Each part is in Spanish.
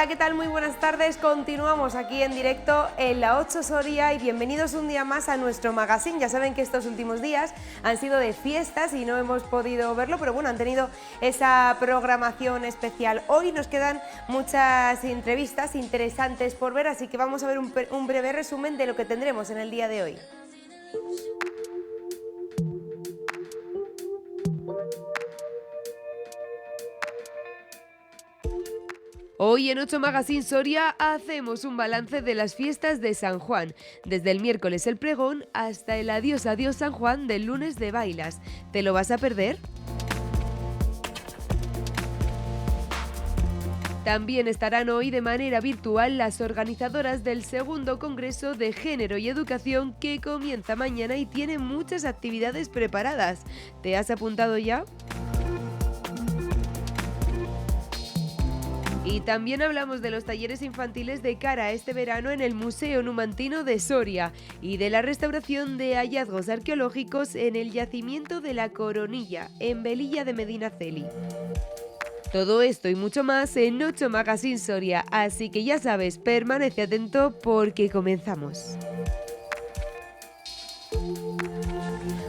Hola, ¿qué tal? Muy buenas tardes. Continuamos aquí en directo en la 8 Soria y bienvenidos un día más a nuestro magazine. Ya saben que estos últimos días han sido de fiestas y no hemos podido verlo, pero bueno, han tenido esa programación especial. Hoy nos quedan muchas entrevistas interesantes por ver, así que vamos a ver un breve resumen de lo que tendremos en el día de hoy. Hoy en 8 Magazine Soria hacemos un balance de las fiestas de San Juan, desde el miércoles el pregón hasta el adiós adiós San Juan del lunes de bailas. ¿Te lo vas a perder? También estarán hoy de manera virtual las organizadoras del segundo Congreso de Género y Educación que comienza mañana y tiene muchas actividades preparadas. ¿Te has apuntado ya? Y también hablamos de los talleres infantiles de cara a este verano en el Museo Numantino de Soria y de la restauración de hallazgos arqueológicos en el yacimiento de la Coronilla, en Velilla de Medinaceli. Todo esto y mucho más en 8 Magazine Soria, así que ya sabes, permanece atento porque comenzamos.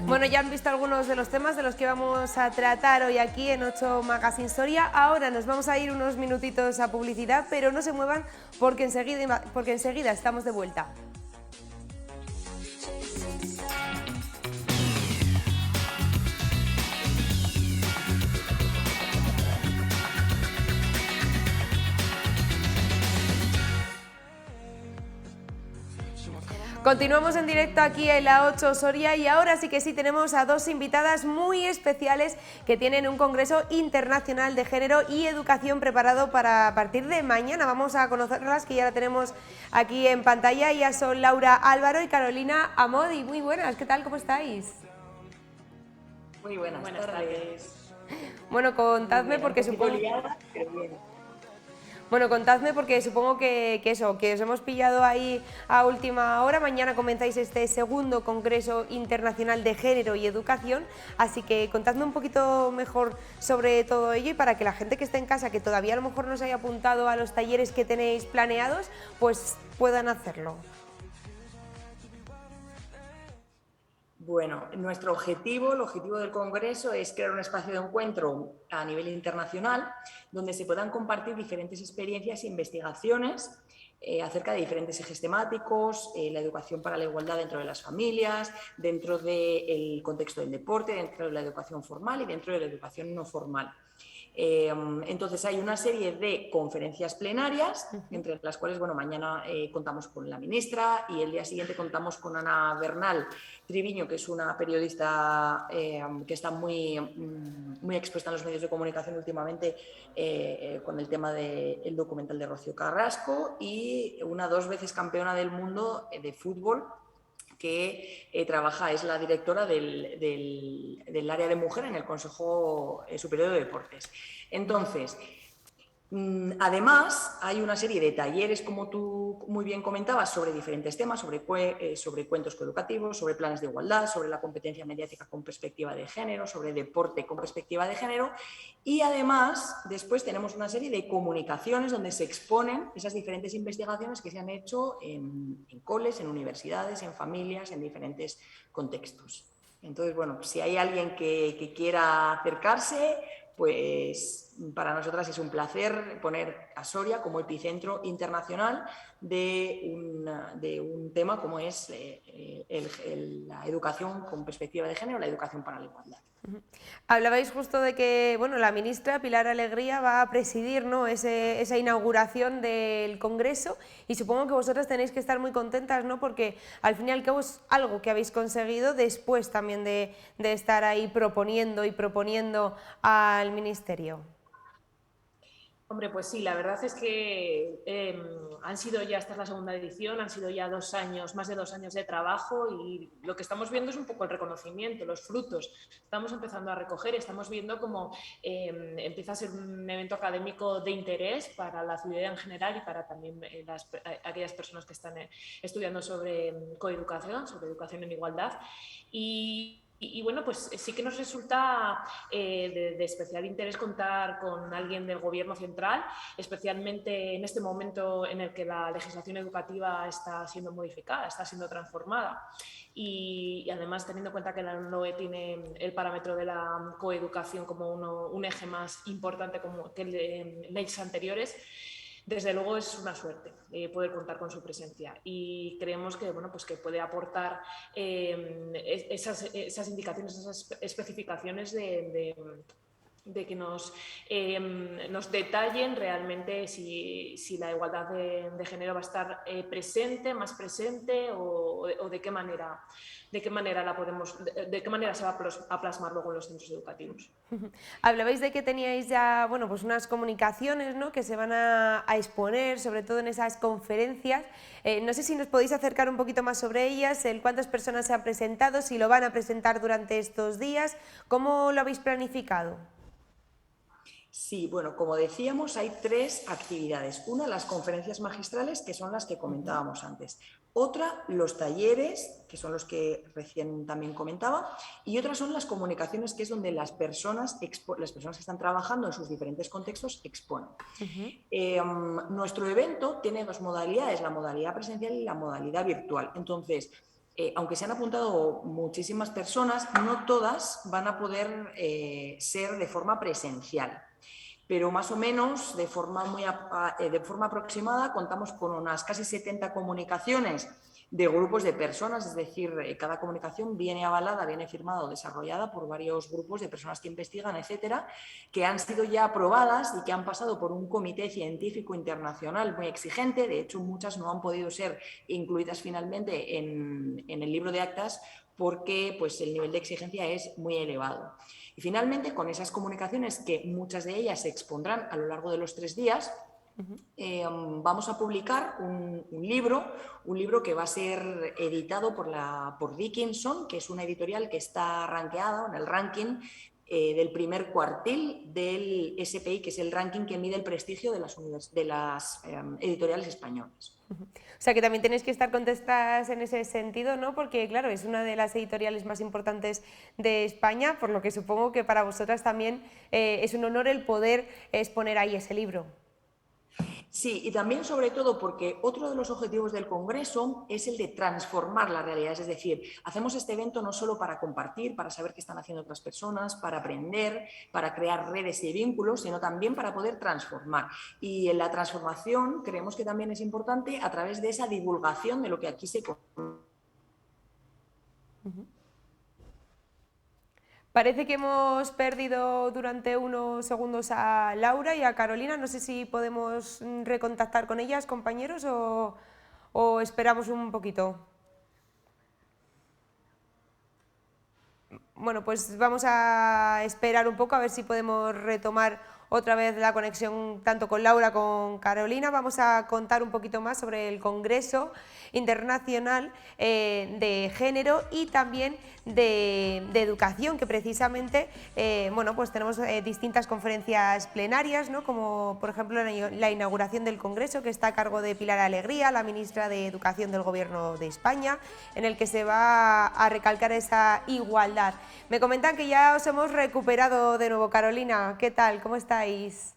Bueno, ya han visto algunos de los temas de los que vamos a tratar hoy aquí en 8 Magazine Soria. Ahora nos vamos a ir unos minutitos a publicidad, pero no se muevan porque enseguida estamos de vuelta. Continuamos en directo aquí en la 8 Soria y ahora sí que sí tenemos a dos invitadas muy especiales que tienen un Congreso Internacional de Género y Educación preparado para a partir de mañana. Vamos a conocerlas, que ya la tenemos aquí en pantalla. Ellas son Laura Álvaro y Carolina Amodi. Muy buenas, ¿qué tal? ¿Cómo estáis? Muy buenas tardes. Bueno, contadme porque supongo... liada, pero bien. Bueno, contadme porque supongo que os hemos pillado ahí a última hora. Mañana comenzáis este segundo Congreso Internacional de Género y Educación, así que contadme un poquito mejor sobre todo ello y para que la gente que esté en casa, que todavía a lo mejor no se haya apuntado a los talleres que tenéis planeados, pues puedan hacerlo. Bueno, nuestro objetivo, el objetivo del Congreso es crear un espacio de encuentro a nivel internacional donde se puedan compartir diferentes experiencias e investigaciones acerca de diferentes ejes temáticos, la educación para la igualdad dentro de las familias, dentro del contexto del deporte, dentro de la educación formal y dentro de la educación no formal. Entonces hay una serie de conferencias plenarias, entre las cuales, bueno, mañana contamos con la ministra y el día siguiente contamos con Ana Bernal Triviño, que es una periodista que está muy expuesta en los medios de comunicación últimamente con el tema del documental de Rocío Carrasco, y una 2 veces campeona del mundo de fútbol que trabaja, es la directora del área de mujer en el Consejo Superior de Deportes. Entonces, además, hay una serie de talleres, como tú muy bien comentabas, sobre diferentes temas, sobre cuentos coeducativos, sobre planes de igualdad, sobre la competencia mediática con perspectiva de género, sobre deporte con perspectiva de género, y además después tenemos una serie de comunicaciones donde se exponen esas diferentes investigaciones que se han hecho en coles, en universidades, en familias, en diferentes contextos. Entonces, bueno, si hay alguien que quiera acercarse, pues para nosotras es un placer poner a Soria como epicentro internacional de un tema como es la educación con perspectiva de género, la educación para la igualdad. Hablabais justo de que, bueno, la ministra Pilar Alegría va a presidir, ¿no?, esa inauguración del Congreso, y supongo que vosotras tenéis que estar muy contentas, ¿no?, porque al fin y al cabo es algo que habéis conseguido después también de estar ahí proponiendo al ministerio. Hombre, pues sí, la verdad es que han sido ya, esta es la segunda edición, han sido ya 2 años, más de 2 años de trabajo, y lo que estamos viendo es un poco el reconocimiento, los frutos. Estamos empezando a recoger, estamos viendo cómo empieza a ser un evento académico de interés para la ciudadanía en general y para también aquellas personas que están estudiando sobre coeducación, sobre educación en igualdad. Y Y bueno, pues sí que nos resulta de especial interés contar con alguien del Gobierno central, especialmente en este momento en el que la legislación educativa está siendo modificada, está siendo transformada. Y además, teniendo en cuenta que la LOE tiene el parámetro de la coeducación como un eje más importante como que leyes anteriores, desde luego es una suerte poder contar con su presencia y creemos que, bueno, pues que puede aportar esas indicaciones, esas especificaciones de que nos detallen realmente si la igualdad de género va a estar presente, más presente o de qué manera se va a plasmar luego en los centros educativos. Hablabais de que teníais ya, bueno, pues unas comunicaciones, ¿no?, que se van a exponer, sobre todo en esas conferencias. No sé si nos podéis acercar un poquito más sobre ellas, cuántas personas se han presentado, si lo van a presentar durante estos días, ¿cómo lo habéis planificado? Sí, bueno, como decíamos, hay 3 actividades. Una, las conferencias magistrales, que son las que comentábamos antes. Otra, los talleres, que son los que recién también comentaba. Y otra son las comunicaciones, que es donde las personas que están trabajando en sus diferentes contextos exponen. Nuestro evento tiene 2 modalidades, la modalidad presencial y la modalidad virtual. Entonces, aunque se han apuntado muchísimas personas, no todas van a poder ser de forma presencial. Pero más o menos de forma aproximada contamos con unas casi 70 comunicaciones de grupos de personas, es decir, cada comunicación viene avalada, viene firmada o desarrollada por varios grupos de personas que investigan, etcétera, que han sido ya aprobadas y que han pasado por un comité científico internacional muy exigente. De hecho, muchas no han podido ser incluidas finalmente en el libro de actas porque pues, el nivel de exigencia es muy elevado. Y finalmente, con esas comunicaciones, que muchas de ellas se expondrán a lo largo de los 3 días, vamos a publicar un libro que va a ser editado por Dickinson, que es una editorial que está rankeada en el ranking del primer cuartil del SPI, que es el ranking que mide el prestigio de las editoriales españolas. O sea que también tenéis que estar contentas en ese sentido, ¿no? Porque claro, es una de las editoriales más importantes de España, por lo que supongo que para vosotras también es un honor el poder exponer ahí ese libro. Sí, y también sobre todo porque otro de los objetivos del Congreso es el de transformar las realidades, es decir, hacemos este evento no solo para compartir, para saber qué están haciendo otras personas, para aprender, para crear redes y vínculos, sino también para poder transformar. Y en la transformación creemos que también es importante a través de esa divulgación de lo que aquí se conoce. Parece que hemos perdido durante unos segundos a Laura y a Carolina. No sé si podemos recontactar con ellas, compañeros, o esperamos un poquito. Bueno, pues vamos a esperar un poco a ver si podemos retomar otra vez la conexión tanto con Laura como con Carolina. Vamos a contar un poquito más sobre el Congreso Internacional de Género y también de Educación, que precisamente bueno, pues tenemos distintas conferencias plenarias, ¿no? Como por ejemplo la inauguración del Congreso, que está a cargo de Pilar Alegría, la ministra de Educación del Gobierno de España, en el que se va a recalcar esa igualdad. Me comentan que ya os hemos recuperado de nuevo. Carolina, ¿qué tal? ¿Cómo estáis?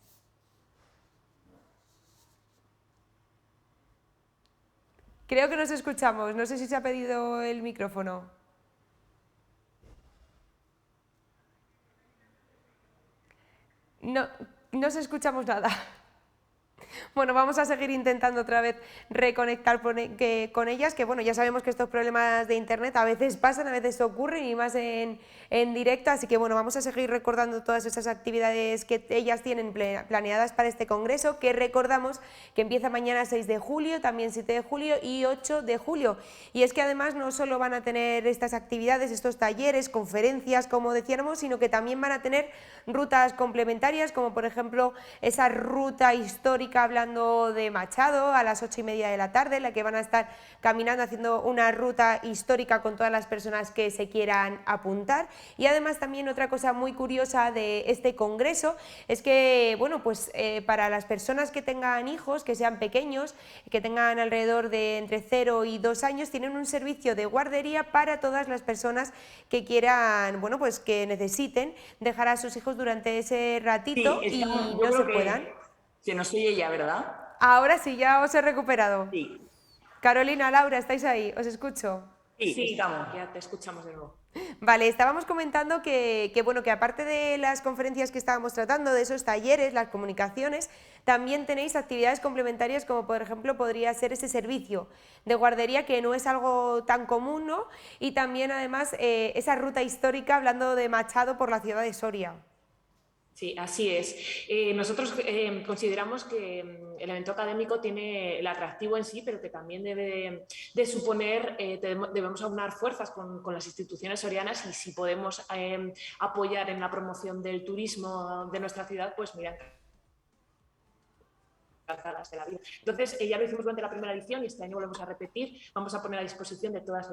Creo que nos escuchamos. No sé si se ha pedido el micrófono. No, no se escuchamos nada. Bueno, vamos a seguir intentando otra vez reconectar con ellas, que bueno, ya sabemos que estos problemas de internet a veces pasan, a veces ocurren y más en directo, así que bueno, vamos a seguir recordando todas esas actividades que ellas tienen planeadas para este congreso, que recordamos que empieza mañana 6 de julio, también 7 de julio y 8 de julio. Y es que además no solo van a tener estas actividades, estos talleres, conferencias, como decíamos, sino que también van a tener rutas complementarias, como por ejemplo esa ruta histórica hablando hablando de Machado a las 8:30 de la tarde, en la que van a estar caminando, haciendo una ruta histórica con todas las personas que se quieran apuntar. Y además también otra cosa muy curiosa de este congreso es que, bueno, pues para las personas que tengan hijos, que sean pequeños, que tengan alrededor de entre 0 y 2 años, tienen un servicio de guardería para todas las personas que quieran, bueno, pues que necesiten dejar a sus hijos durante ese ratito y no se puedan. Se nos oye ya, ¿verdad? Ahora sí, ya os he recuperado. Sí. Carolina, Laura, ¿estáis ahí? ¿Os escucho? Sí, estamos. Ya te escuchamos de nuevo. Vale, estábamos comentando que aparte de las conferencias que estábamos tratando, de esos talleres, las comunicaciones, también tenéis actividades complementarias como por ejemplo podría ser ese servicio de guardería que no es algo tan común, ¿no? Y también además esa ruta histórica hablando de Machado por la ciudad de Soria. Sí, así es. Nosotros consideramos que el evento académico tiene el atractivo en sí, pero que también debe de suponer, debemos aunar fuerzas con las instituciones sorianas y si podemos apoyar en la promoción del turismo de nuestra ciudad, pues mira, de la vida. Entonces, ya lo hicimos durante la primera edición y este año volvemos a repetir. Vamos a poner a disposición de todas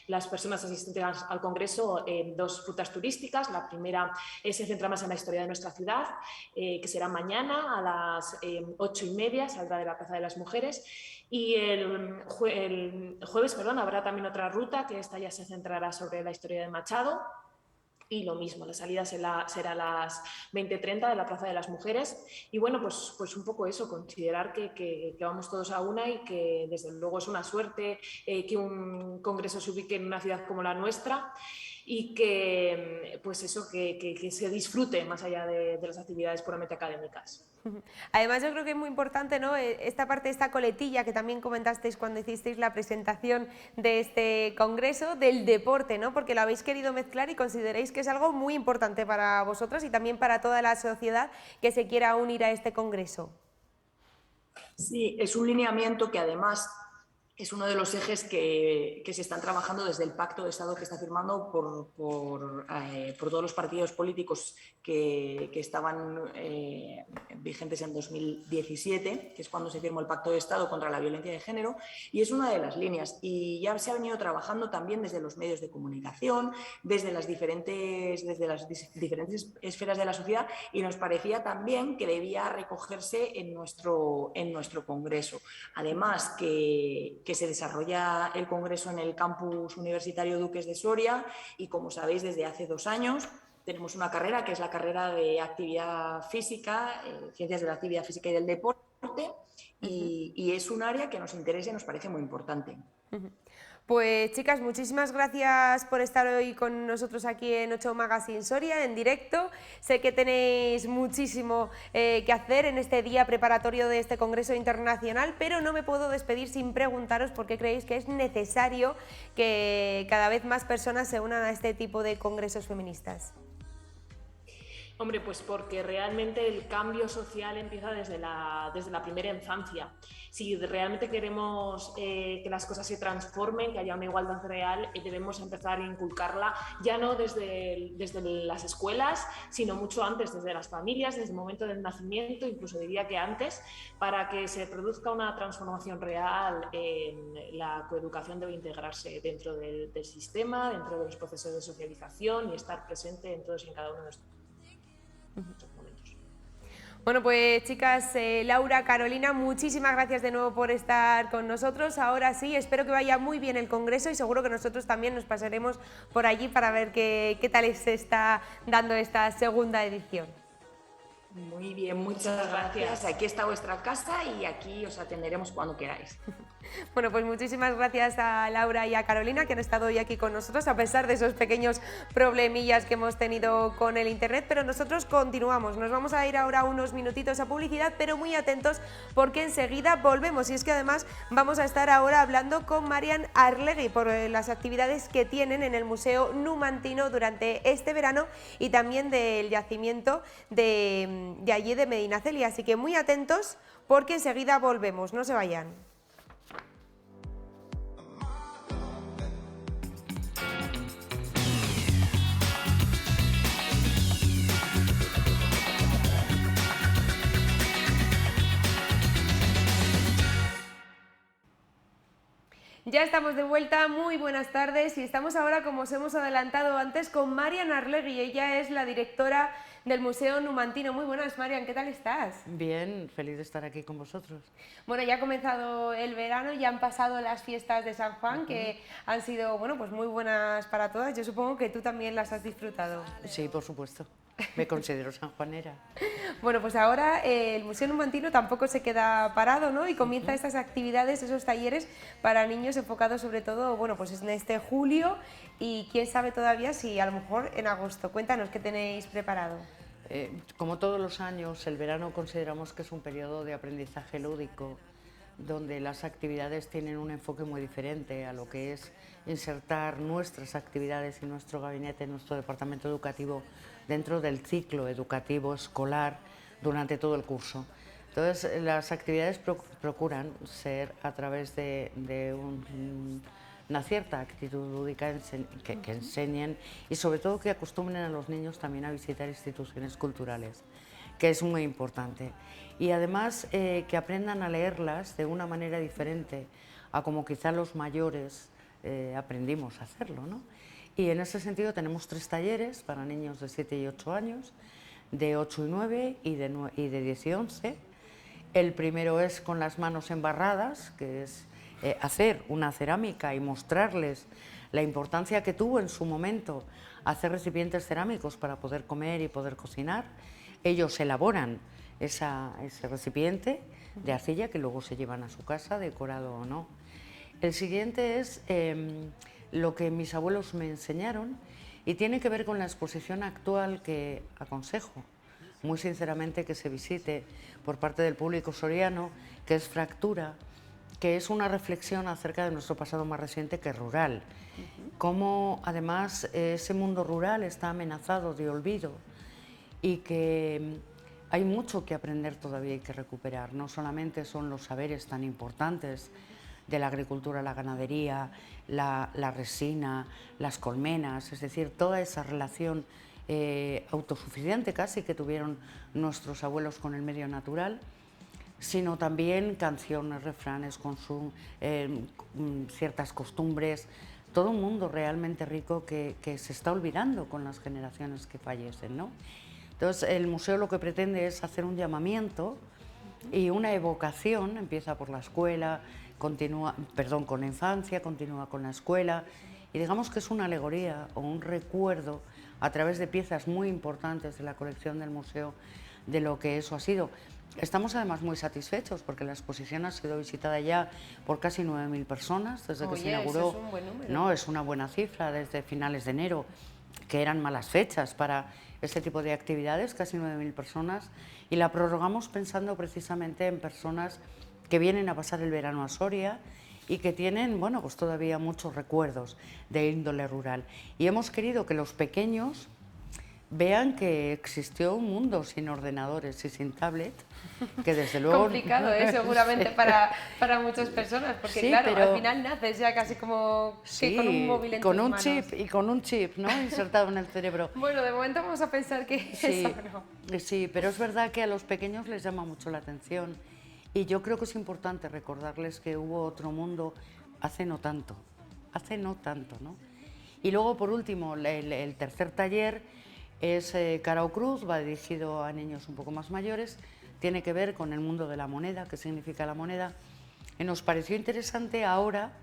las personas asistentes al Congreso 2 rutas turísticas. La primera se centra más en la historia de nuestra ciudad, que será mañana a las 8:30, saldrá de la Plaza de las Mujeres. Y el jueves habrá también otra ruta, que esta ya se centrará sobre la historia de Machado. Y lo mismo, la salida será a las 20:30 de la Plaza de las Mujeres. Y bueno, pues un poco eso, considerar que vamos todos a una y que desde luego es una suerte que un congreso se ubique en una ciudad como la nuestra y que pues eso, que se disfrute más allá de las actividades puramente académicas. Además yo creo que es muy importante, ¿no?, esta parte, esta coletilla que también comentasteis cuando hicisteis la presentación de este congreso, del deporte, ¿no?, porque lo habéis querido mezclar y consideráis que es algo muy importante para vosotros y también para toda la sociedad que se quiera unir a este congreso. Sí, es un lineamiento que además es uno de los ejes que se están trabajando desde el Pacto de Estado que está firmando por todos los partidos políticos que estaban vigentes en 2017, que es cuando se firmó el Pacto de Estado contra la violencia de género, y es una de las líneas. Y ya se ha venido trabajando también desde los medios de comunicación, desde las diferentes esferas de la sociedad, y nos parecía también que debía recogerse en nuestro congreso. Además, que se desarrolla el congreso en el campus universitario Duques de Soria y, como sabéis, desde hace 2 años tenemos una carrera que es la carrera de actividad física, ciencias de la actividad física y del deporte, y es un área que nos interesa y nos parece muy importante. Pues chicas, muchísimas gracias por estar hoy con nosotros aquí en 8 Magazine Soria, en directo. Sé que tenéis muchísimo que hacer en este día preparatorio de este Congreso Internacional, pero no me puedo despedir sin preguntaros por qué creéis que es necesario que cada vez más personas se unan a este tipo de congresos feministas. Hombre, pues porque realmente el cambio social empieza desde la primera infancia. Si realmente queremos que las cosas se transformen, que haya una igualdad real, debemos empezar a inculcarla ya no desde las escuelas, sino mucho antes, desde las familias, desde el momento del nacimiento, incluso diría que antes, para que se produzca una transformación real. La coeducación debe integrarse dentro del sistema, dentro de los procesos de socialización y estar presente en todos y en cada uno de nuestros momentos. Bueno, pues chicas, Laura, Carolina, muchísimas gracias de nuevo por estar con nosotros. Ahora sí, espero que vaya muy bien el congreso y seguro que nosotros también nos pasaremos por allí para ver qué tal se está dando esta segunda edición. Muy bien, muchas gracias. Aquí está vuestra casa y aquí os atenderemos cuando queráis. Bueno, pues muchísimas gracias a Laura y a Carolina que han estado hoy aquí con nosotros a pesar de esos pequeños problemillas que hemos tenido con el internet, pero nosotros continuamos. Nos vamos a ir ahora unos minutitos a publicidad, pero muy atentos porque enseguida volvemos. Y es que además vamos a estar ahora hablando con Marian Arlegui por las actividades que tienen en el Museo Numantino durante este verano y también del yacimiento de allí de Medinaceli. Así que muy atentos porque enseguida volvemos, no se vayan. Ya estamos de vuelta, muy buenas tardes y estamos ahora, como os hemos adelantado antes, con Marian Arlegui. Ella es la directora del Museo Numantino. Muy buenas, Marian, ¿qué tal estás? Bien, feliz de estar aquí con vosotros. Bueno, ya ha comenzado el verano, ya han pasado las fiestas de San Juan, que han sido, bueno, pues muy buenas para todas. Yo supongo que tú también las has disfrutado. Sí, por supuesto. Me considero sanjuanera. Bueno, pues ahora el Museo Numantino tampoco se queda parado, ¿no? Y comienza estas actividades, esos talleres para niños enfocados sobre todo, bueno, pues en este julio y quién sabe todavía si a lo mejor en agosto. Cuéntanos qué tenéis preparado. Como todos los años, el verano consideramos que es un periodo de aprendizaje lúdico, donde las actividades tienen un enfoque muy diferente a lo que es insertar nuestras actividades y nuestro gabinete, nuestro departamento educativo dentro del ciclo educativo escolar durante todo el curso. Entonces, las actividades procuran ser a través de una cierta actitud lúdica que enseñen y sobre todo que acostumbren a los niños también a visitar instituciones culturales, que es muy importante. Y además que aprendan a leerlas de una manera diferente a como quizá los mayores aprendimos a hacerlo, ¿no? Y en ese sentido tenemos 3 talleres para niños de 7 y 8 años, de 8 y 9 y de 10 y 11. El primero es con las manos embarradas, que es hacer una cerámica y mostrarles la importancia que tuvo en su momento hacer recipientes cerámicos para poder comer y poder cocinar. Ellos elaboran ese recipiente de arcilla que luego se llevan a su casa, decorado o no. El siguiente es lo que mis abuelos me enseñaron y tiene que ver con la exposición actual que aconsejo muy sinceramente que se visite por parte del público soriano, que es Fractura, que es una reflexión acerca de nuestro pasado más reciente que es rural. Cómo además ese mundo rural está amenazado de olvido y que hay mucho que aprender todavía y que recuperar. No solamente son los saberes tan importantes de la agricultura, la ganadería, la resina, las colmenas, es decir, toda esa relación autosuficiente casi que tuvieron nuestros abuelos con el medio natural, sino también canciones, refranes, ciertas costumbres, todo un mundo realmente rico que se está olvidando con las generaciones que fallecen, ¿no? Entonces el museo lo que pretende es hacer un llamamiento y una evocación, empieza por la escuela, continúa, perdón, con la infancia, continúa con la escuela y digamos que es una alegoría o un recuerdo a través de piezas muy importantes de la colección del museo de lo que eso ha sido. Estamos además muy satisfechos porque la exposición ha sido visitada ya por casi 9.000 personas desde que se inauguró. Eso es un buen número. No, es una buena cifra desde finales de enero, que eran malas fechas para este tipo de actividades, casi 9.000 personas, y la prorrogamos pensando precisamente en personas que vienen a pasar el verano a Soria y que tienen, bueno, pues todavía muchos recuerdos de índole rural. Y hemos querido que los pequeños vean que existió un mundo sin ordenadores y sin tablet, que desde luego... Complicado, seguramente para muchas personas, porque sí, claro, pero... al final naces ya casi como sí, que con un móvil en con tus un manos. chip y con un chip, ¿no? Insertado en el cerebro. Bueno, de momento vamos a pensar que Sí, eso no. sí, pero es verdad que a los pequeños les llama mucho la atención y yo creo que es importante recordarles que hubo otro mundo hace no tanto, ¿no? Y luego, por último, el tercer taller es Cara o Cruz, va dirigido a niños un poco más mayores, tiene que ver con el mundo de la moneda, qué significa la moneda. Y nos pareció interesante ahora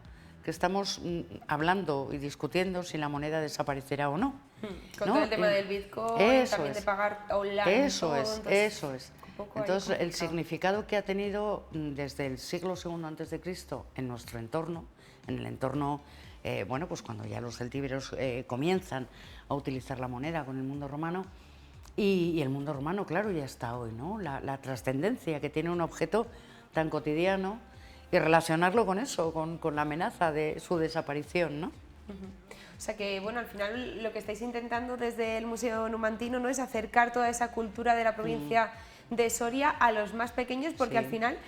que estamos hablando y discutiendo si la moneda desaparecerá o no. Con ¿no? todo el tema del Bitcoin, eso también es. de pagar online. Eso todo, es, entonces, eso es. un poco ahí Entonces, el complicado. significado que ha tenido desde el siglo II a.C. en nuestro entorno, en el entorno, bueno, pues cuando ya los celtíberos comienzan a utilizar la moneda con el mundo romano, y el mundo romano, claro, ya está hoy, ¿no? La trascendencia que tiene un objeto tan cotidiano y relacionarlo con eso, con la amenaza de su desaparición, ¿no? O sea que, bueno, al final lo que estáis intentando desde el Museo Numantino no es acercar toda esa cultura de la provincia de Soria a los más pequeños, porque Sí. al final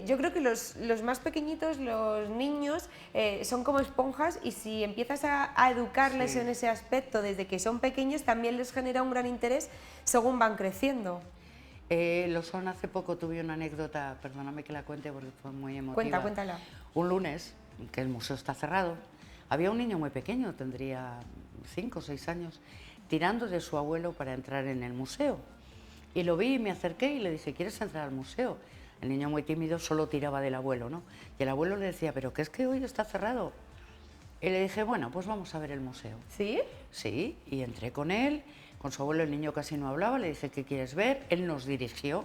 yo creo que los más pequeñitos, los niños, son como esponjas y si empiezas a educarles Sí. en ese aspecto desde que son pequeños, también les genera un gran interés según van creciendo. Lo son, hace poco tuve una anécdota, perdóname que la cuente porque fue muy emotiva. Cuéntala. Un lunes que el museo está cerrado, había un niño muy pequeño, tendría 5 o 6 años, tirando de su abuelo para entrar en el museo. Y lo vi y me acerqué y le dije, ¿quieres entrar al museo? El niño muy tímido solo tiraba del abuelo, ¿no? Y el abuelo le decía, ¿pero qué es que hoy está cerrado? Y le dije, bueno, pues vamos a ver el museo. ¿Sí? Sí, y entré con él, con su abuelo. El niño casi no hablaba, le dije, ¿qué quieres ver? Él nos dirigió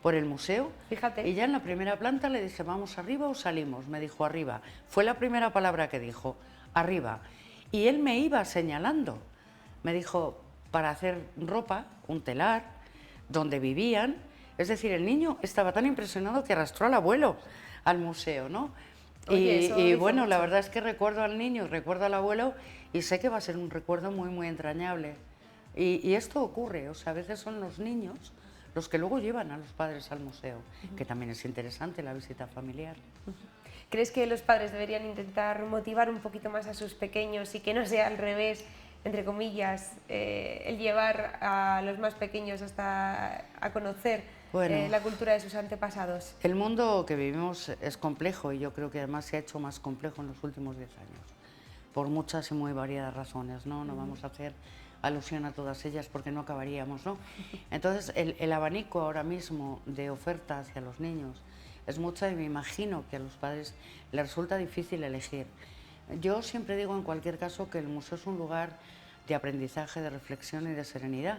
por el museo. Fíjate. Y ya en la primera planta le dije, ¿vamos arriba o salimos? Me dijo, arriba. Fue la primera palabra que dijo, arriba. Y él me iba señalando. Me dijo, para hacer ropa, un telar, donde vivían. Es decir, el niño estaba tan impresionado que arrastró al abuelo al museo, ¿no? Oye, eso y dice bueno, la mucho. verdad es que recuerdo al niño y recuerdo al abuelo y sé que va a ser un recuerdo muy, muy entrañable. Y esto ocurre, o sea, a veces son los niños los que luego llevan a los padres al museo, que también es interesante la visita familiar. ¿Crees que los padres deberían intentar motivar un poquito más a sus pequeños y que no sea al revés, entre comillas, el llevar a los más pequeños hasta a conocer Bueno. la cultura de sus antepasados? El mundo que vivimos es complejo y yo creo que además se ha hecho más complejo en los últimos 10 años, por muchas y muy variadas razones, ¿no? No vamos a hacer alusión a todas ellas porque no acabaríamos, ¿no? Entonces, el abanico ahora mismo de oferta hacia los niños es mucha y me imagino que a los padres les resulta difícil elegir. Yo siempre digo en cualquier caso que el museo es un lugar de aprendizaje, de reflexión y de serenidad.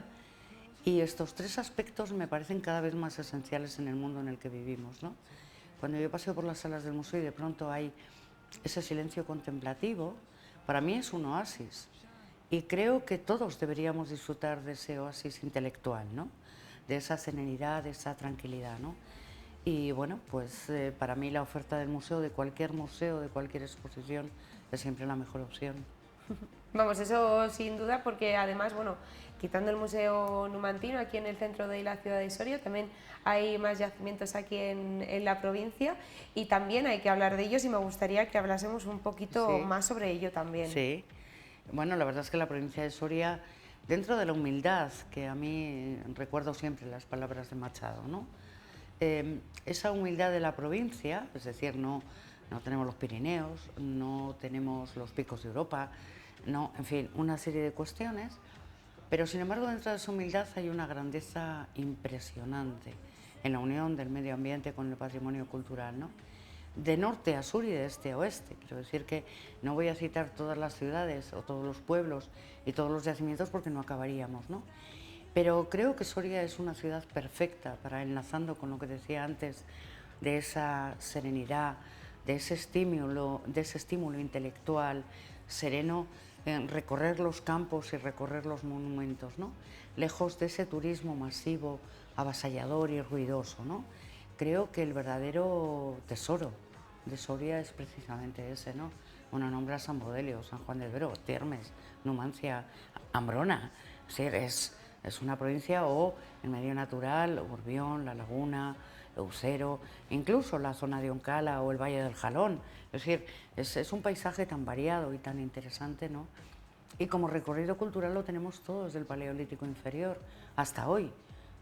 Y estos tres aspectos me parecen cada vez más esenciales en el mundo en el que vivimos, ¿no? Cuando yo paseo por las salas del museo y de pronto hay ese silencio contemplativo, para mí es un oasis. Y creo que todos deberíamos disfrutar de ese oasis intelectual, ¿no? De esa serenidad, de esa tranquilidad, ¿no? Y bueno, pues para mí la oferta del museo, de cualquier exposición, es siempre la mejor opción. Vamos, eso sin duda, porque además, bueno, quitando el Museo Numantino aquí en el centro de la ciudad de Soria, también hay más yacimientos aquí en la provincia y también hay que hablar de ellos y me gustaría que hablásemos un poquito Sí. más sobre ello también. Sí, bueno, la verdad es que la provincia de Soria, dentro de la humildad, que a mí recuerdo siempre las palabras de Machado, ¿no? Esa humildad de la provincia, es decir, no tenemos los Pirineos, no tenemos los picos de Europa, no, en fin, una serie de cuestiones, pero sin embargo dentro de esa humildad hay una grandeza impresionante en la unión del medio ambiente con el patrimonio cultural, ¿no? De norte a sur y de este a oeste. Quiero decir que no voy a citar todas las ciudades o todos los pueblos y todos los yacimientos porque no acabaríamos, ¿no? Pero creo que Soria es una ciudad perfecta para, enlazando con lo que decía antes, de esa serenidad, de ese estímulo intelectual sereno, recorrer los campos y recorrer los monumentos, ¿no? Lejos de ese turismo masivo, avasallador y ruidoso, ¿no? Creo que el verdadero tesoro de Soria es precisamente ese, ¿no? Bueno, nombra San Bodelio, San Juan de Duero, Tiermes, Numancia, Ambrona. Sí, es una provincia, o el medio natural, Urbión, La Laguna, Eusero, incluso la zona de Oncala o el Valle del Jalón. Es decir, es un paisaje tan variado y tan interesante, ¿no? Y como recorrido cultural lo tenemos todo desde el Paleolítico inferior hasta hoy.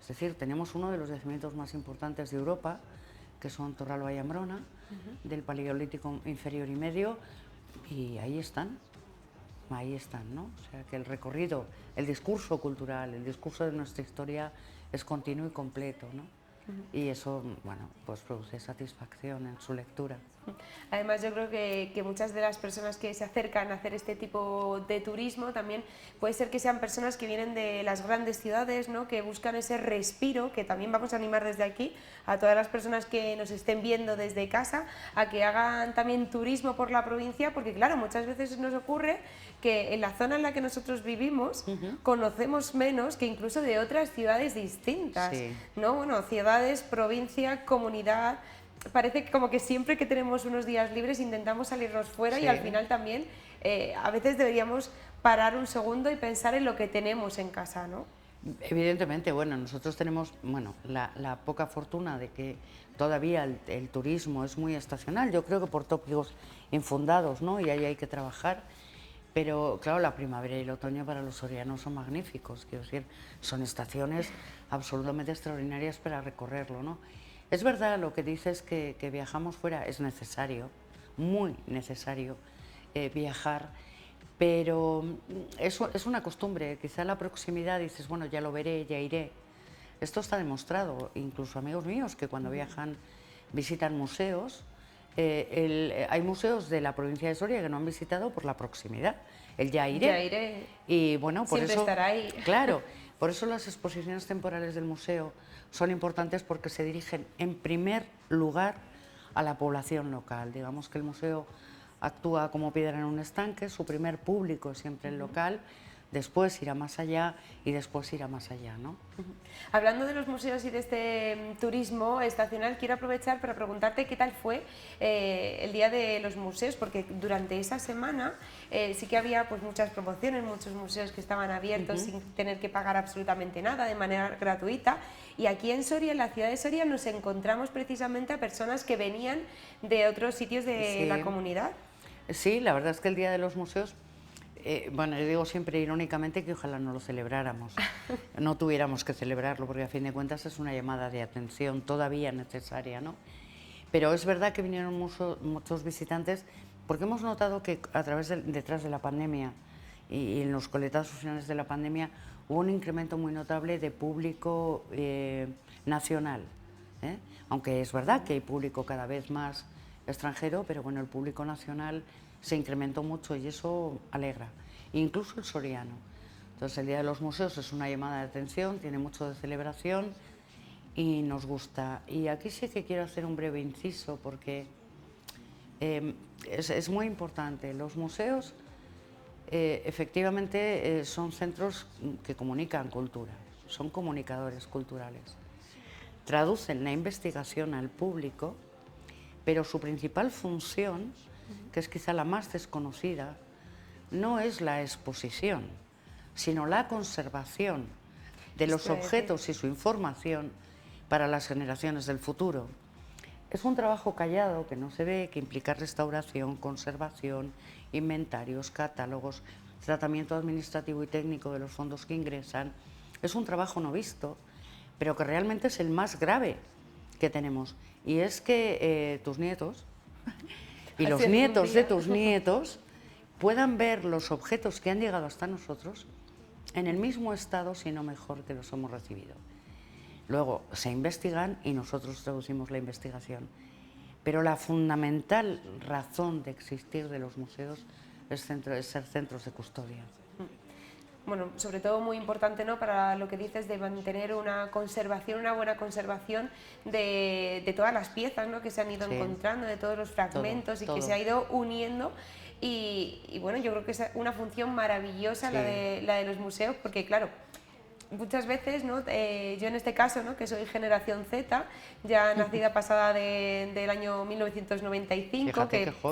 Es decir, tenemos uno de los yacimientos más importantes de Europa, que son Torralba y Ambrona, del Paleolítico inferior y medio, y ahí están, ¿no? O sea, que el recorrido, el discurso cultural, el discurso de nuestra historia es continuo y completo, ¿no? Y eso, bueno, pues produce satisfacción en su lectura. Además, yo creo que muchas de las personas que se acercan a hacer este tipo de turismo también puede ser que sean personas que vienen de las grandes ciudades, ¿no? Que buscan ese respiro, que también vamos a animar desde aquí a todas las personas que nos estén viendo desde casa a que hagan también turismo por la provincia, porque claro, muchas veces nos ocurre que en la zona en la que nosotros vivimos conocemos menos que incluso de otras ciudades distintas, Sí. ¿no? Bueno, ciudades, provincia, comunidad. Parece como que siempre que tenemos unos días libres intentamos salirnos fuera, Sí. y al final también a veces deberíamos parar un segundo y pensar en lo que tenemos en casa, ¿no? Evidentemente, bueno, nosotros tenemos, bueno, la poca fortuna de que todavía el turismo es muy estacional, yo creo que por tópicos infundados, ¿no? Y ahí hay que trabajar. Pero claro, la primavera y el otoño para los sorianos son magníficos, quiero decir, son estaciones absolutamente extraordinarias para recorrerlo, ¿no? Es verdad lo que dices, que viajamos fuera, es necesario, muy necesario viajar, pero eso es una costumbre. Quizá la proximidad dices, bueno, ya lo veré, ya iré. Esto está demostrado, incluso amigos míos que cuando viajan visitan museos. Hay museos de la provincia de Soria que no han visitado por la proximidad, el ya iré. Ya iré. Y bueno, por Siempre eso, estará ahí. claro, por eso las exposiciones temporales del museo son importantes, porque se dirigen en primer lugar a la población local. Digamos que el museo actúa como piedra en un estanque, su primer público es siempre el local, después irá más allá y después irá más allá, ¿no? Hablando de los museos y de este turismo estacional, quiero aprovechar para preguntarte qué tal fue el Día de los Museos, porque durante esa semana sí que había pues muchas promociones, muchos museos que estaban abiertos sin tener que pagar absolutamente nada, de manera gratuita, y aquí en Soria, en la ciudad de Soria, nos encontramos precisamente a personas que venían de otros sitios de la comunidad. Sí, la verdad es que el Día de los Museos, bueno, yo digo siempre irónicamente que ojalá no lo celebráramos, no tuviéramos que celebrarlo, porque a fin de cuentas es una llamada de atención todavía necesaria, ¿no? Pero es verdad que vinieron muchos visitantes, porque hemos notado que a través detrás de la pandemia y en los coletazos finales de la pandemia hubo un incremento muy notable de público nacional, ¿eh? Aunque es verdad que hay público cada vez más extranjero, pero bueno, el público nacional se incrementó mucho y eso alegra, incluso el soriano. Entonces el Día de los Museos es una llamada de atención, tiene mucho de celebración y nos gusta. Y aquí sí que quiero hacer un breve inciso, porque es muy importante. Los museos efectivamente son centros que comunican cultura, son comunicadores culturales. Traducen la investigación al público, pero su principal función, que es quizá la más desconocida, no es la exposición, sino la conservación de los objetos y su información para las generaciones del futuro. Es un trabajo callado que no se ve, que implica restauración, conservación, inventarios, catálogos, tratamiento administrativo y técnico de los fondos que ingresan. Es un trabajo no visto, pero que realmente es el más grave que tenemos. Y es que tus nietos y los nietos de tus nietos puedan ver los objetos que han llegado hasta nosotros en el mismo estado, si no mejor, que los hemos recibido. Luego se investigan y nosotros traducimos la investigación. Pero la fundamental razón de existir de los museos es ser centros de custodia. Bueno, sobre todo muy importante, ¿no?, para lo que dices de mantener una conservación, una buena conservación de todas las piezas, ¿no?, que se han ido encontrando, de todos los fragmentos y que se ha ido uniendo. Y bueno, yo creo que es una función maravillosa la de los museos, porque claro, muchas veces, ¿no?, yo en este caso, ¿no?, que soy generación Z, ya nacida pasada del año 1995,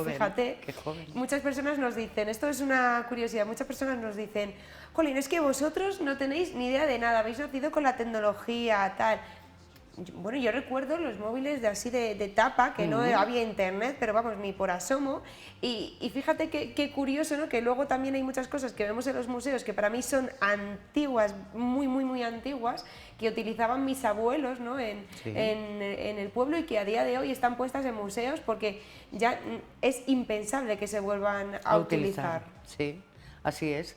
fíjate, qué joven. Muchas personas nos dicen, esto es una curiosidad, muchas personas nos dicen, jolín, es que vosotros no tenéis ni idea de nada, habéis nacido con la tecnología, tal. Bueno, yo recuerdo los móviles de tapa, que no había internet, pero vamos, ni por asomo. Y fíjate qué curioso, ¿no?, que luego también hay muchas cosas que vemos en los museos que para mí son antiguas, muy antiguas, que utilizaban mis abuelos, ¿no?, en el pueblo, y que a día de hoy están puestas en museos porque ya es impensable que se vuelvan a utilizar. Sí, así es.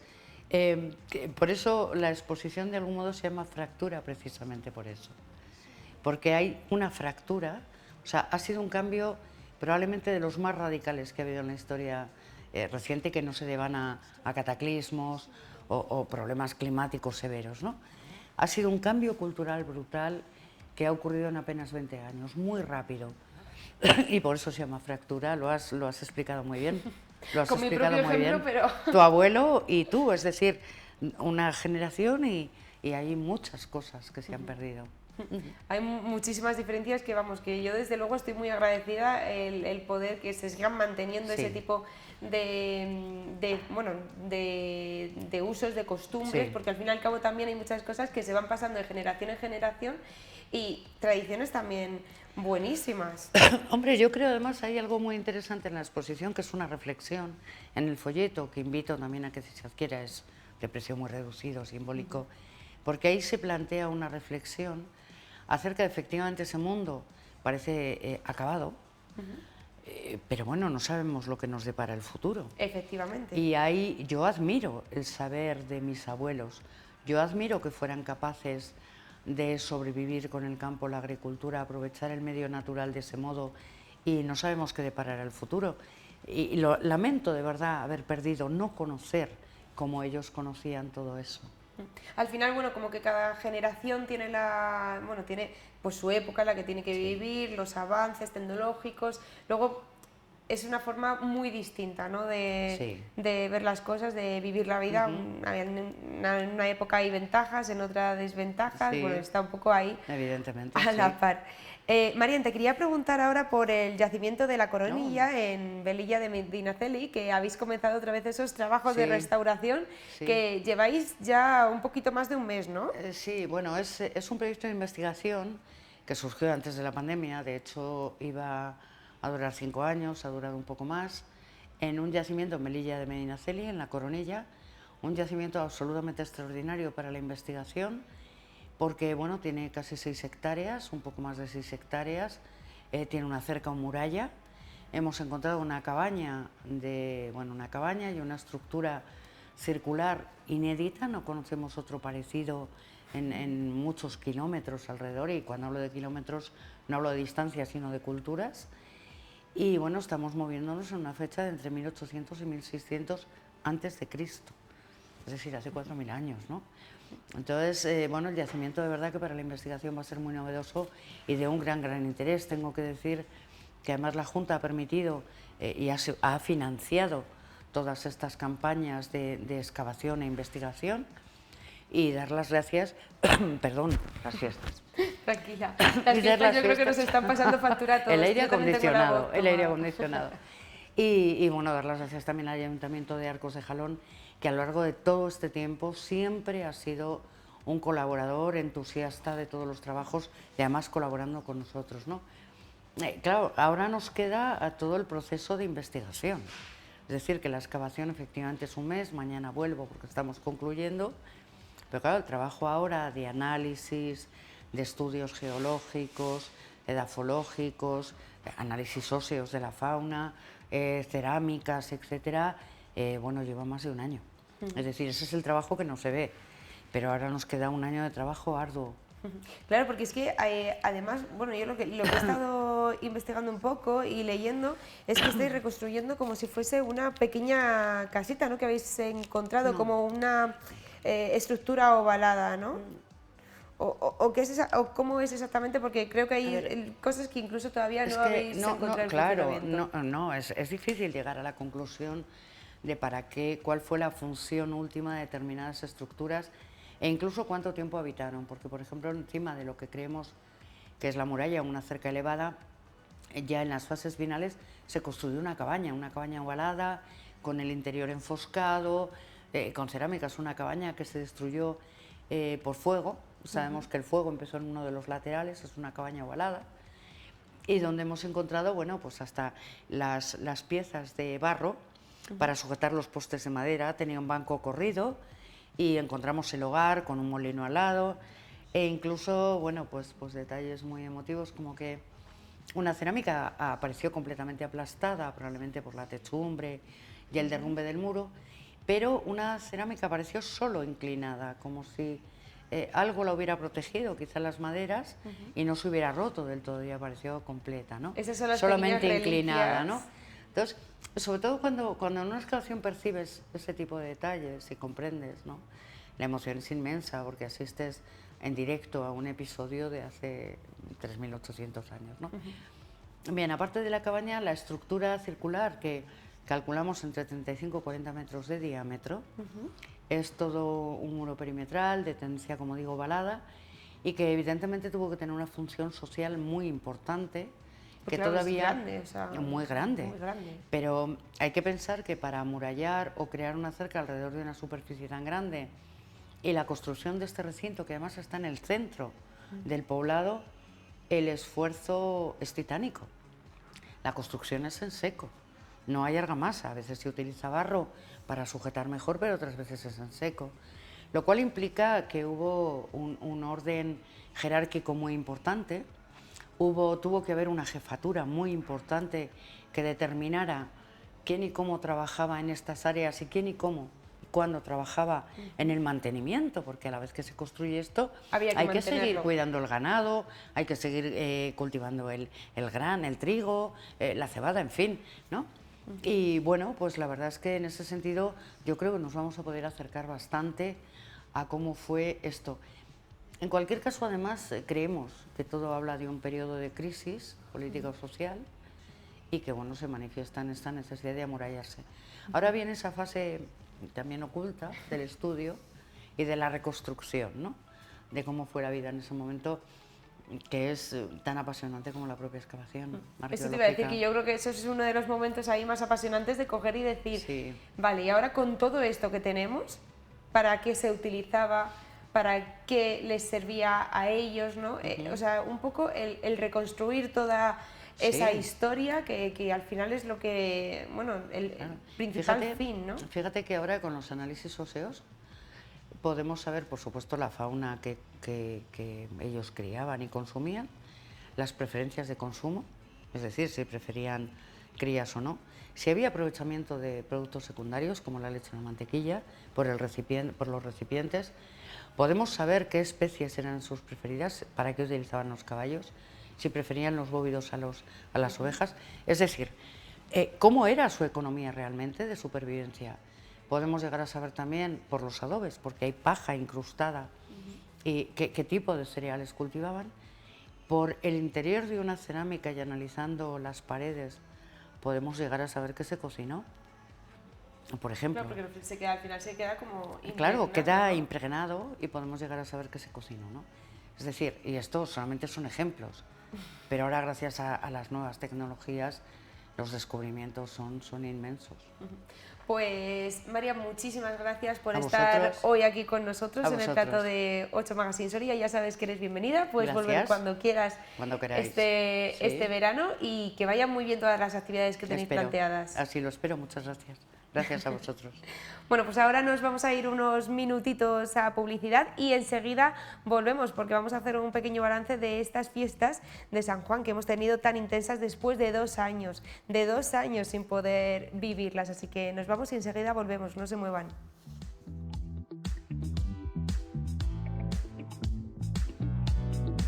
Por eso la exposición de algún modo se llama Fractura, precisamente por eso. Porque hay una fractura, o sea, ha sido un cambio probablemente de los más radicales que ha habido en la historia reciente, que no se deban a cataclismos o problemas climáticos severos, ¿no? Ha sido un cambio cultural brutal que ha ocurrido en apenas 20 años, muy rápido, y por eso se llama fractura. Lo has explicado muy bien. Lo has explicado muy bien. Pero... Tu abuelo y tú, es decir, una generación y hay muchas cosas que se han perdido. Hay muchísimas diferencias que, vamos, que yo desde luego estoy muy agradecida el poder que se sigan manteniendo ese tipo de usos, de costumbres, porque al fin y al cabo también hay muchas cosas que se van pasando de generación en generación y tradiciones también buenísimas. Hombre, yo creo además hay algo muy interesante en la exposición, que es una reflexión en el folleto, que invito también a que se adquiera, es de precio muy reducido, simbólico, porque ahí se plantea una reflexión acerca de efectivamente ese mundo parece acabado, pero bueno, no sabemos lo que nos depara el futuro. Efectivamente. Y ahí yo admiro el saber de mis abuelos, yo admiro que fueran capaces de sobrevivir con el campo, la agricultura, aprovechar el medio natural de ese modo, y no sabemos qué deparará el futuro. Y lo lamento de verdad haber perdido, no conocer como ellos conocían todo eso. Al final, bueno, como que cada generación tiene tiene pues su época en la que tiene que vivir, los avances tecnológicos. Luego es una forma muy distinta, ¿no? de ver las cosas, de vivir la vida. En una época hay ventajas, en otra desventajas. Sí. Bueno, está un poco ahí Evidentemente, a la sí. par. Marian, te quería preguntar ahora por el yacimiento de la Coronilla en Velilla de Medinaceli, que habéis comenzado otra vez esos trabajos de Sí. restauración, Sí. que lleváis ya un poquito más de un mes, ¿no? Sí, bueno, es un proyecto de investigación que surgió antes de la pandemia, de hecho iba a durar 5 años, ha durado un poco más, en un yacimiento en Velilla de Medinaceli, en la Coronilla, un yacimiento absolutamente extraordinario para la investigación, porque bueno, tiene casi 6 hectáreas, un poco más de 6 hectáreas, tiene una cerca o muralla. Hemos encontrado una cabaña y una estructura circular inédita, no conocemos otro parecido en muchos kilómetros alrededor, y cuando hablo de kilómetros no hablo de distancias sino de culturas. Y bueno, estamos moviéndonos en una fecha de entre 1800 y 1600 antes de Cristo, es decir, hace 4000 años, ¿no? Entonces, bueno, el yacimiento de verdad que para la investigación va a ser muy novedoso y de un gran interés. Tengo que decir que además la Junta ha permitido y ha financiado todas estas campañas de excavación e investigación, y dar las gracias, perdón, las fiestas. Tranquila, las fiestas yo creo que nos están pasando factura a todos. El aire Yo también tengo la acondicionado, voz el aire tomada. acondicionado. Y bueno, dar las gracias también al Ayuntamiento de Arcos de Jalón, que a lo largo de todo este tiempo siempre ha sido un colaborador entusiasta de todos los trabajos y además colaborando con nosotros, ¿no? Claro, ahora nos queda a todo el proceso de investigación. Es decir, que la excavación efectivamente es un mes, mañana vuelvo porque estamos concluyendo, pero claro, el trabajo ahora de análisis, de estudios geológicos, edafológicos, análisis óseos de la fauna, cerámicas, etcétera, bueno, lleva más de un año. Es decir, ese es el trabajo que no se ve, pero ahora nos queda un año de trabajo arduo. Claro, porque es que además, bueno, yo lo que he estado investigando un poco y leyendo es que estáis reconstruyendo como si fuese una pequeña casita, ¿no? Que habéis encontrado como una estructura ovalada, ¿no? ¿O qué es o cómo es exactamente? Porque creo que hay cosas que incluso todavía no habéis encontrado el funcionamiento. Es difícil llegar a la conclusión de cuál fue la función última de determinadas estructuras e incluso cuánto tiempo habitaron, porque por ejemplo encima de lo que creemos que es la muralla, una cerca elevada, ya en las fases finales se construyó una cabaña ovalada, con el interior enfoscado, con cerámicas, una cabaña que se destruyó por fuego. Sabemos que el fuego empezó en uno de los laterales, es una cabaña ovalada, y donde hemos encontrado, bueno, pues hasta las piezas de barro para sujetar los postes de madera. Tenía un banco corrido y encontramos el hogar con un molino al lado, e incluso, bueno, pues detalles muy emotivos, como que una cerámica apareció completamente aplastada, probablemente por la techumbre y el derrumbe del muro, pero una cerámica apareció solo inclinada, como si algo la hubiera protegido, quizá las maderas, y no se hubiera roto del todo, y apareció completa, ¿no? Esas son las solamente pequeñas inclinada, reliquias. ¿no? Entonces, sobre todo cuando en una excavación percibes ese tipo de detalles y comprendes, ¿no? La emoción es inmensa porque asistes en directo a un episodio de hace 3.800 años, ¿no? Bien, aparte de la cabaña, la estructura circular, que calculamos entre 35 y 40 metros de diámetro, es todo un muro perimetral de tendencia, como digo, ovalada, y que evidentemente tuvo que tener una función social muy importante, que claro, todavía es grande, o sea, muy grande. muy grande. Pero hay que pensar que para amurallar o crear una cerca alrededor de una superficie tan grande, y la construcción de este recinto, que además está en el centro del poblado, el esfuerzo es titánico. La construcción es en seco, no hay argamasa, a veces se utiliza barro para sujetar mejor, pero otras veces es en seco, lo cual implica que hubo un orden jerárquico muy importante, tuvo que haber una jefatura muy importante que determinara quién y cómo trabajaba en estas áreas y quién y cómo y cuándo trabajaba en el mantenimiento, porque a la vez que se construye esto Había que hay que seguir mantenerlo. cuidando el ganado, hay que seguir cultivando el gran, el trigo, la cebada, en fin, ¿no? Y bueno, pues la verdad es que en ese sentido yo creo que nos vamos a poder acercar bastante a cómo fue esto. En cualquier caso, además, creemos que todo habla de un periodo de crisis política o social y que bueno, se manifiesta en esta necesidad de amurallarse. Ahora viene esa fase también oculta del estudio y de la reconstrucción, ¿no? De cómo fue la vida en ese momento, que es tan apasionante como la propia excavación arqueológica. Eso te iba a decir, que yo creo que eso es uno de los momentos ahí más apasionantes de coger y decir, Sí. vale, y ahora con todo esto que tenemos, ¿para qué se utilizaba? ¿Para qué les servía a ellos? ¿No? O sea, un poco el reconstruir toda esa Sí. historia que al final es lo que, bueno, el principal fin, ¿no? Fíjate que ahora con los análisis óseos podemos saber, por supuesto, la fauna que ellos criaban y consumían, las preferencias de consumo, es decir, si preferían crías o no, si había aprovechamiento de productos secundarios como la leche o la mantequilla por los recipientes, podemos saber qué especies eran sus preferidas, para qué utilizaban los caballos, si preferían los bóvidos a las ovejas, es decir, cómo era su economía realmente de supervivencia. Podemos llegar a saber también por los adobes, porque hay paja incrustada, y qué tipo de cereales cultivaban. Por el interior de una cerámica y analizando las paredes, podemos llegar a saber qué se cocinó. Por ejemplo. Claro, porque al final se queda como Claro, impregnado, queda ¿no? impregnado y podemos llegar a saber qué se cocinó, ¿no? Es decir, y esto solamente son ejemplos, pero ahora gracias a las nuevas tecnologías los descubrimientos son inmensos. Pues María, muchísimas gracias por A estar vosotros. hoy aquí con nosotros A en el vosotros. plato de 8 Magazine Soria. Ya sabes que eres bienvenida, puedes volver Gracias. cuando quieras, Cuando queráis. Sí. este verano, y que vayan muy bien todas las actividades que tenéis Espero. planteadas. Así lo espero, muchas gracias. Gracias a vosotros. Bueno, pues ahora nos vamos a ir unos minutitos a publicidad y enseguida volvemos, porque vamos a hacer un pequeño balance de estas fiestas de San Juan que hemos tenido tan intensas después de 2 años sin poder vivirlas. Así que nos vamos y enseguida volvemos, no se muevan.